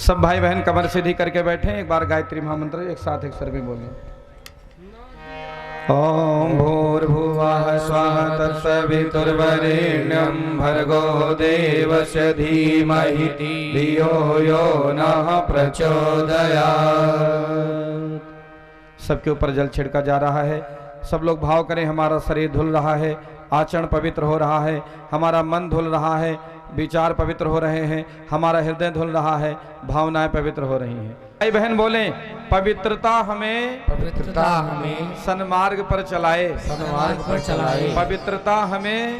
सब भाई बहन कमर सीधी करके बैठे, एक बार गायत्री महामंत्र एक साथ एक स्वर में बोलें। ओम भूर्भुवः स्वः तत्सवितुर्वरेण्यं भर्गो देवस्य धीमहि धियो यो नः प्रचोदयात्। सबके ऊपर जल छिड़का जा रहा है। सब लोग भाव करें, हमारा शरीर धुल रहा है, आचरण पवित्र हो रहा है, हमारा मन धुल रहा है, विचार पवित्र हो रहे हैं, हमारा हृदय धुल रहा है, भावनाएं पवित्र हो रही हैं। भाई बहन बोले, पवित्रता हमें सन्मार्ग पर चलाए, पवित्रता हमें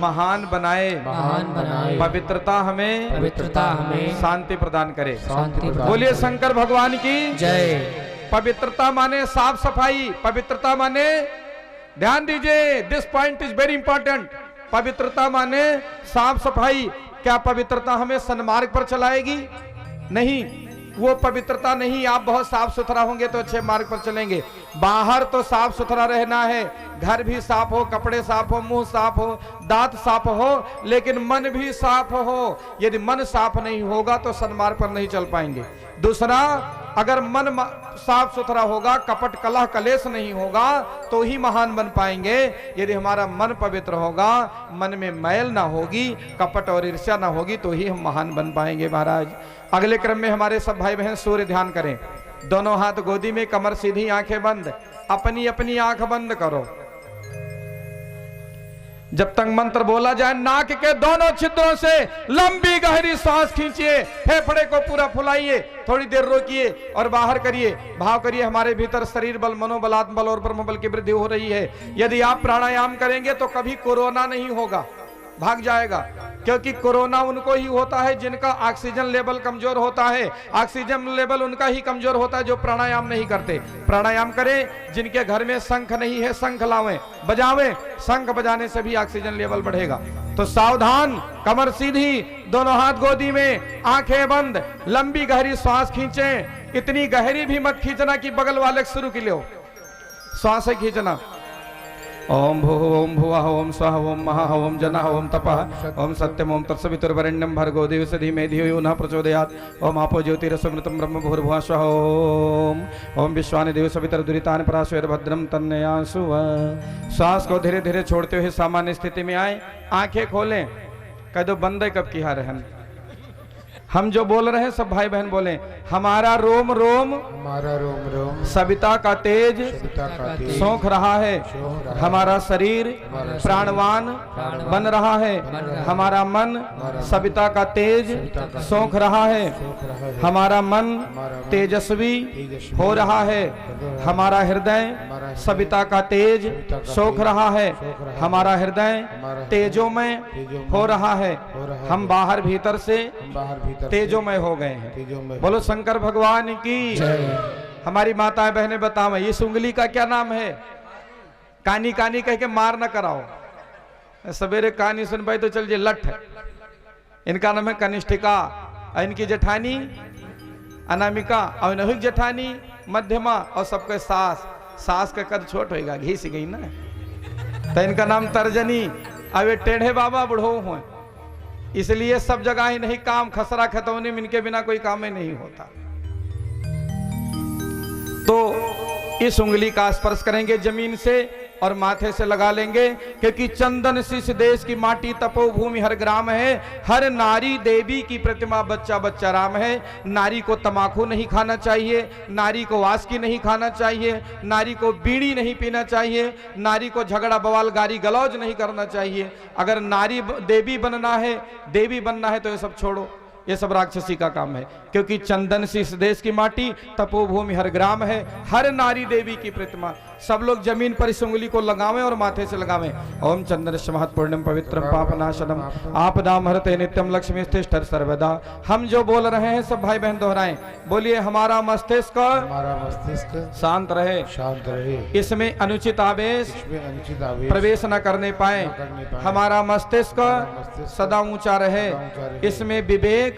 महान बनाए, पवित्रता हमें शांति प्रदान करे। बोलिए शंकर भगवान की जय। पवित्रता माने साफ सफाई, पवित्रता माने, ध्यान दीजिए, this point is very important. पवित्रता माने साफ सफाई। क्या पवित्रता हमें सन्मार्ग पर चलाएगी? नहीं, वो पवित्रता नहीं। आप बहुत साफ सुथरा होंगे तो अच्छे मार्ग पर चलेंगे। बाहर तो साफ सुथरा रहना है, घर भी साफ हो, कपड़े साफ हो, मुंह साफ हो, दांत साफ हो, लेकिन मन भी साफ हो। यदि मन साफ नहीं होगा तो सन्मार्ग पर नहीं चल पाएंगे। दूसरा, अगर मन साफ सुथरा होगा, कपट कलह कलेश नहीं होगा तो ही महान बन पाएंगे। यदि हमारा मन पवित्र होगा, मन में मैल ना होगी, कपट और ईर्ष्या ना होगी तो ही हम महान बन पाएंगे महाराज। अगले क्रम में हमारे सब भाई बहन सूर्य ध्यान करें। दोनों हाथ गोदी में, कमर सीधी, आंखें बंद। अपनी अपनी आंख बंद करो। जब तक मंत्र बोला जाए, नाक के दोनों छिद्रों से लंबी गहरी सांस खींचिए, फेफड़े को पूरा फुलाइए, थोड़ी देर रोकिए और बाहर करिए। भाव करिए, हमारे भीतर शरीर बल, मनोबल, आत्मबल और ब्रह्म बल की वृद्धि हो रही है। यदि आप प्राणायाम करेंगे तो कभी कोरोना नहीं होगा, भाग जाएगा। क्योंकि कोरोना उनको ही होता है जिनका ऑक्सीजन लेवल कमजोर होता है। ऑक्सीजन लेवल उनका ही कमजोर होता है जो प्राणायाम नहीं करते। प्राणायाम करें। जिनके घर में शंख नहीं है, शंख लावें, बजावें। शंख बजाने से भी ऑक्सीजन लेवल बढ़ेगा। तो सावधान, कमर सीधी, दोनों हाथ गोदी में, आंखें बंद, लंबी गहरी श्वास खींचें। इतनी गहरी भी मत खींचना कि बगल वाले शुरू की लो, श्वास है खींचना। ओम भू ओम भुवः ओम स्वः ओम महः ओम जनः ओम तपः ओम सत्यम ओम तत्सवितुर्वरेण्यं भर्गो देवस्य धीमहि धियो यो नः प्रचोदयात्। ओम आपो ज्योतिरसमृतं ब्रह्म भूर्भुवः स्वः। ओम विश्वानि देवसवितुर्दुरितानि पराशुर्भद्रं तन्नयासु। श्वास को धीरे धीरे छोड़ते हुए सामान्य स्थिति में आए। आंखें खोलें। कह दो बंदे कब की हार रहन। हम जो बोल रहे हैं सब भाई बहन बोले, हमारा रोम रोम सविता का तेज सौंख रहा है। हमारा शरीर प्राणवान बन रहा है। हमारा मन सविता का तेज सौंख रहा है। हमारा मन तेजस्वी हो रहा है। हमारा हृदय सविता का तेज सौंख रहा है। हमारा हृदय तेजोमय हो रहा है। हम बाहर भीतर से तेजोमय हो गए हैं। बोलो शंकर भगवान की। हमारी माताएं बहनें बताओ, इस उंगली का क्या नाम है? कानी कानी कह के मार न कराओ। सवेरे कानी सुन पाई तो चल लठ। इनका नाम है कनिष्ठिका, इनकी जेठानी अनामिका, और इन्हीं जेठानी मध्यमा, और सबके सास। सास का कद छोट होगा, घिस गई ना, तो इनका नाम तर्जनी। अब ये टेढ़े बाबा बुढ़ो हुए, इसलिए सब जगह ही नहीं काम। खसरा खतौनी में इनके बिना कोई काम ही नहीं होता। तो इस उंगली का स्पर्श करेंगे जमीन से और माथे से लगा लेंगे, क्योंकि चंदन शीश देश की माटी तपोभूमि हर ग्राम है। हर नारी देवी की प्रतिमा, बच्चा बच्चा राम है। नारी को तमाकू नहीं खाना चाहिए, नारी को वास्की नहीं खाना चाहिए, नारी को बीड़ी नहीं पीना चाहिए, नारी को झगड़ा बवाल गारी गलौज नहीं करना चाहिए। अगर नारी देवी बनना है, देवी बनना है तो ये सब छोड़ो, ये सब राक्षसी का काम है। क्योंकि चंदन शीश देश की माटी तपोभूमि हर ग्राम है। हर नारी देवी की प्रतिमा। सब लोग जमीन पर इस उंगली को लगावें और माथे से लगावें। ओम चंदन महत्पूर्णम पवित्रम पापनाशनम आपदाम हरते नित्यम लक्ष्मी स्थिष्ठ सर्वदा। हम जो बोल रहे हैं सब भाई बहन दोहराएं। बोलिए, हमारा मस्तिष्क शांत रहे, इसमें अनुचित आवेश प्रवेश न करने पाए। हमारा मस्तिष्क सदा ऊंचा रहे, इसमें विवेक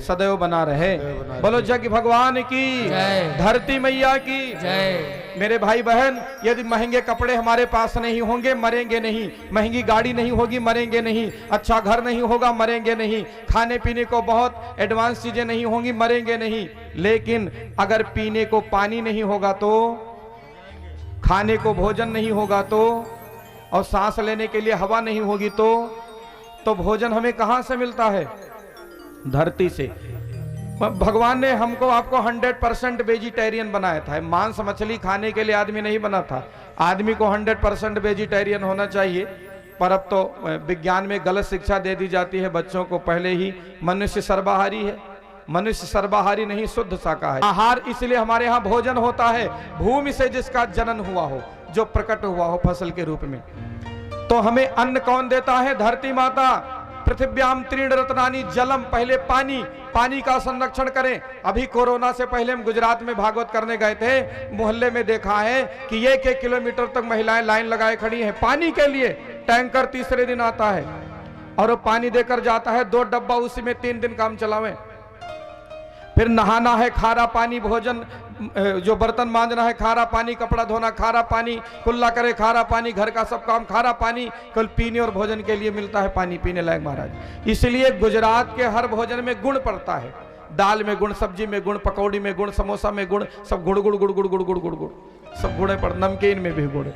सदैव बना रहे। बोलो जग भगवान की, धरती मैया की जय। मेरे भाई बहन, यदि महंगे कपड़े हमारे पास नहीं होंगे मरेंगे नहीं, महंगी गाड़ी नहीं होगी मरेंगे नहीं, अच्छा घर नहीं होगा मरेंगे नहीं, खाने पीने को बहुत एडवांस चीजें नहीं होंगी मरेंगे नहीं, लेकिन अगर पीने को पानी नहीं होगा तो, खाने को भोजन नहीं होगा तो, और सांस लेने के लिए हवा नहीं होगी तो भोजन हमें कहां से मिलता है? धरती से। भगवान ने हमको आपको 100% वेजिटेरियन बनाया था। मांस मछली खाने के लिए आदमी नहीं बना था। आदमी को 100% वेजिटेरियन होना चाहिए, पर अब तो विज्ञान में गलत शिक्षा दे दी जाती है बच्चों को पहले ही। मनुष्य सर्वाहारी है, मनुष्य सर्वाहारी नहीं, शुद्ध शाकाहारी। आहार इसलिए हमारे यहाँ भोजन होता है भूमि से जिसका जनन हुआ हो, जो प्रकट हुआ हो फसल के रूप में। तो हमें अन्न कौन देता है? धरती माता। पृथिव्याम त्रीण रत्नानि जलम, पहले पानी, पानी का संरक्षण करें। अभी कोरोना से पहले हम गुजरात में भागवत करने गए थे, मोहल्ले में देखा है कि 1-1 किलोमीटर तक महिलाएं लाइन लगाए खड़ी हैं पानी के लिए। टैंकर तीसरे दिन आता है और वो पानी देकर जाता है, 2 डब्बा, उसी में 3 दिन काम चलावे। फिर नहाना है खारा पानी, भोजन जो बर्तन मांजना है खारा पानी, कपड़ा धोना खारा पानी, कुल्ला करे खारा पानी, घर का सब काम खारा पानी, केवल पीने और भोजन के लिए मिलता है पानी पीने लायक महाराज। इसलिए गुजरात के हर भोजन में गुण पड़ता है। दाल में गुण, सब्जी में गुण, पकौड़ी में गुण, समोसा में गुण, सब गुड़ गुड़ गुड़ गुड़ गुड़ गुड़ गुड़ गुड़ सब गुड़े पड़, नमकीन में भी गुड़।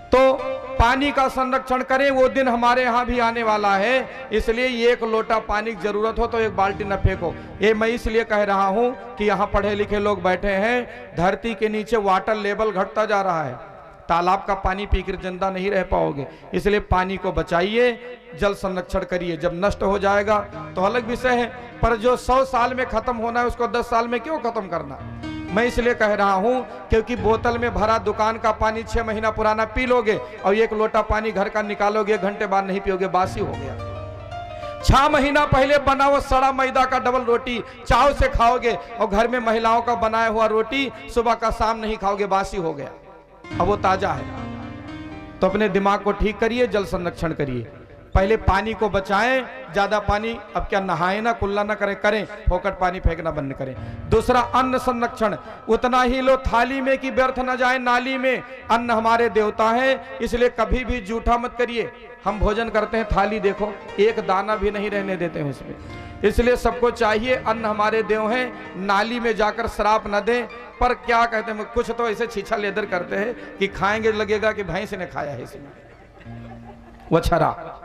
तो पानी का संरक्षण करें, वो दिन हमारे यहाँ भी आने वाला है। इसलिए 1 लोटा पानी की जरूरत हो तो 1 बाल्टी न फेंको। ये मैं इसलिए कह रहा हूं कि यहाँ पढ़े लिखे लोग बैठे हैं, धरती के नीचे वाटर लेवल घटता जा रहा है, तालाब का पानी पीकर जिंदा नहीं रह पाओगे। इसलिए पानी को बचाइए, जल संरक्षण करिए। जब नष्ट हो जाएगा तो अलग विषय है, पर जो 100 साल में खत्म होना है उसको 10 साल में क्यों खत्म करना? मैं इसलिए कह रहा हूं क्योंकि बोतल में भरा दुकान का पानी 6 महीना पुराना पी लोगे और 1 लोटा पानी घर का निकालोगे, 1 घंटे बाद नहीं पियोगे, बासी हो गया। 6 महीना पहले बना हुआ सड़ा मैदा का डबल रोटी चाव से खाओगे और घर में महिलाओं का बनाया हुआ रोटी सुबह का शाम नहीं खाओगे, बासी हो गया। अब वो ताजा है। तो अपने दिमाग को ठीक करिए, जल संरक्षण करिए। पहले पानी को बचाएं, ज्यादा पानी अब क्या नहाए ना, कुल्ला ना करें, फोकट पानी फेंकना बंद करें। दूसरा अन्न संरक्षण, उतना ही लो थाली में कि व्यर्थ न जाए नाली में। अन्न हमारे देवता है, इसलिए कभी भी जूठा मत करिए। हम भोजन करते हैं, थाली देखो 1 दाना भी नहीं रहने देते हैं उसमें। इसलिए सबको चाहिए, अन्न हमारे देव हैं, नाली में जाकर श्राप न दें। पर क्या कहते हैं, कुछ तो ऐसे छीछा लेदर करते हैं कि खाएंगे लगेगा कि भैंस ने खाया है इसमें, वो छरा।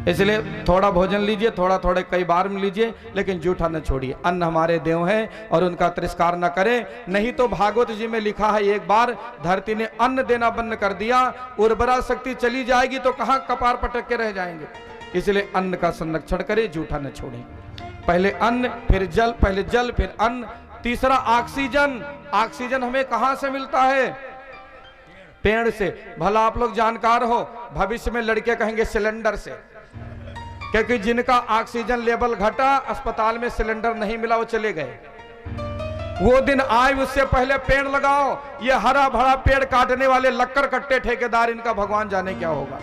इसलिए थोड़ा भोजन लीजिए, थोड़ा कई बार में लीजिए, लेकिन जूठा न छोड़िए। अन्न हमारे देव हैं और उनका तिरस्कार न करें। नहीं तो भागवत जी में लिखा है, एक बार धरती ने अन्न देना बंद कर दिया, उर्वरा शक्ति चली जाएगी तो कहां कपार पटक के रह जाएंगे। इसलिए अन्न का संरक्षण करें, जूठा न छोड़ें। पहले अन्न, फिर जल, पहले जल फिर अन्न। तीसरा ऑक्सीजन। ऑक्सीजन हमें कहां से मिलता है? पेड़ से। भला आप लोग जानकार हो, भविष्य में लड़के कहेंगे सिलेंडर से, क्योंकि जिनका ऑक्सीजन लेवल घटा, अस्पताल में सिलेंडर नहीं मिला, वो चले गए। वो दिन आए, उससे पहले पेड़ लगाओ। ये हरा भरा पेड़ काटने वाले लक्कर कट्टे ठेकेदार, इनका भगवान जाने क्या होगा।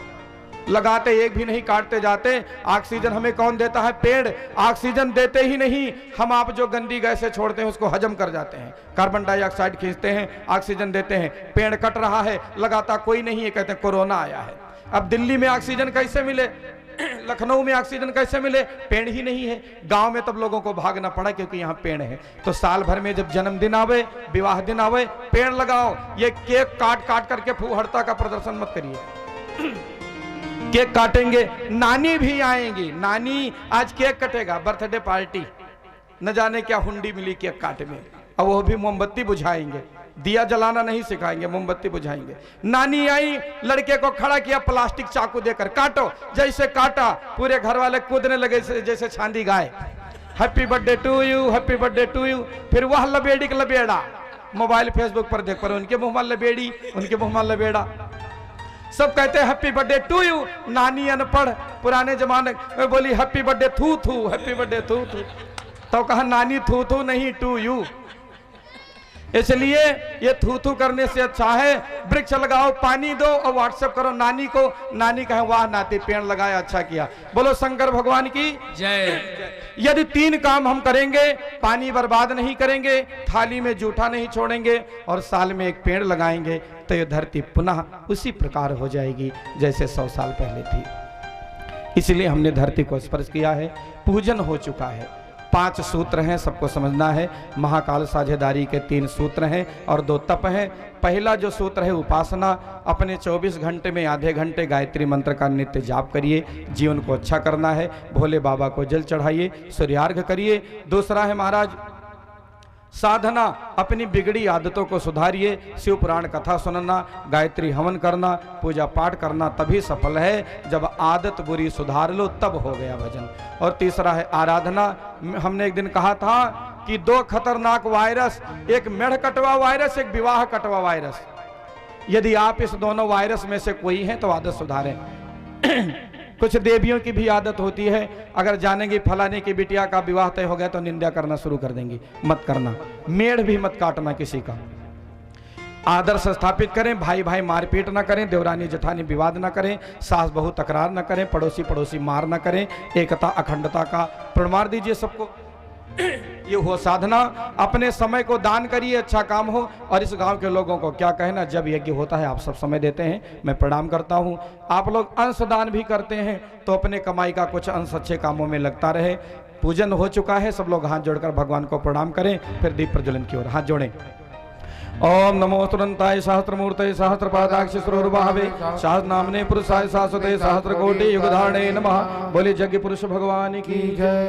लगाते एक भी नहीं, काटते जाते। ऑक्सीजन हमें कौन देता है? पेड़। ऑक्सीजन देते ही नहीं, हम आप जो गंदी गैसें छोड़ते हैं उसको हजम कर जाते हैं, कार्बन डाइऑक्साइड खींचते हैं, ऑक्सीजन देते हैं। पेड़ कट रहा है, लगाता कोई नहीं है, कहते हैं कोरोना आया है। अब दिल्ली में ऑक्सीजन कैसे मिले, लखनऊ में ऑक्सीजन कैसे मिले? पेड़ ही नहीं है। गांव में तब लोगों को भागना पड़ा क्योंकि यहाँ पेड़ है। तो साल भर में जब जन्मदिन आवे, विवाह दिन आवे, पेड़ लगाओ। ये केक काट काट करके फूहड़ता का प्रदर्शन मत करिए। केक काटेंगे, नानी भी आएंगी, नानी आज केक कटेगा, बर्थडे पार्टी, न जाने क्या हुंडी मिली केक काटे में। अब वो भी मोमबत्ती बुझाएंगे, दिया जलाना नहीं सिखाएंगे, मोमबत्ती बुझाएंगे। नानी आई, लड़के को खड़ा किया, प्लास्टिक चाकू देकर काटो। जैसे काटा, पूरे घर वाले कूदने लगे जैसे छांदी गाय। Happy birthday to you, happy birthday to you. फिर वह लबेड़ी का लबेड़ा, मोबाइल फेसबुक पर देख पर उनके मुंह में लबेड़ी, उनके मुंह में लबेड़ा, सब कहते हैं हैप्पी बर्थडे टू यू। नानी अनपढ़, पुराने जमाने में बोली हैप्पी बर्थडे थू थू, हैप्पी बर्थडे थू थू। तो कहा नानी थू थू नहीं, टू यू। इसलिए ये थू थू करने से अच्छा है वृक्ष लगाओ, पानी दो और व्हाट्सएप करो नानी को, नानी कहे वाह नाती पेड़ लगाया अच्छा किया। बोलो शंकर भगवान की जय। यदि 3 काम हम करेंगे, पानी बर्बाद नहीं करेंगे, थाली में जूठा नहीं छोड़ेंगे और साल में एक पेड़ लगाएंगे, तो ये धरती पुनः उसी प्रकार हो जाएगी जैसे 100 साल पहले थी। इसलिए हमने धरती को स्पर्श किया है, पूजन हो चुका है। 5 सूत्र हैं, सबको समझना है। महाकाल साझेदारी के 3 सूत्र हैं और 2 तप हैं। पहला जो सूत्र है उपासना, अपने 24 घंटे में आधे घंटे गायत्री मंत्र का नित्य जाप करिए, जीवन को अच्छा करना है। भोले बाबा को जल चढ़ाइए, सूर्यार्घ करिए। दूसरा है महाराज साधना, अपनी बिगड़ी आदतों को सुधारिए, शिव पुराण कथा सुनना, गायत्री हवन करना, पूजा पाठ करना तभी सफल है जब आदत बुरी सुधार लो, तब हो गया भजन। और तीसरा है आराधना। हमने एक दिन कहा था कि 2 खतरनाक वायरस, एक मेढ़ कटवा वायरस, एक विवाह कटवा वायरस। यदि आप इस दोनों वायरस में से कोई हैं तो आदत सुधारें। कुछ देवियों की भी आदत होती है, अगर जानेंगी फलाने की बिटिया का विवाह तय हो गया तो निंदा करना शुरू कर देंगी। मत करना, मेढ़ भी मत काटना किसी का। आदर्श स्थापित करें, भाई भाई मारपीट ना करें, देवरानी जेठानी विवाद ना करें, सास बहू तकरार ना करें, पड़ोसी पड़ोसी मार ना करें, एकता अखंडता का प्रण मार दीजिए सबको। ये हो साधना। अपने समय को दान करिए, अच्छा काम हो। और इस गांव के लोगों को क्या कहना, जब यज्ञ होता है आप सब समय देते हैं, मैं प्रणाम करता हूं। आप लोग अंश दान भी करते हैं तो अपने कमाई का कुछ अंश अच्छे कामों में लगता रहे। पूजन हो चुका है, सब लोग हाथ जोड़कर भगवान को प्रणाम करें, फिर दीप प्रज्वलन की ओर हाथ जोड़ें। ओम नमो तुरंताय सहस्त्रमूर्तये सहस्त्रपादाक्ष सुरभावे सहस्रनामने पुरुषाय शाश्वते सहस्त्रकोटि युगधारणे नमः। बोले यज्ञ पुरुष भगवान की जय।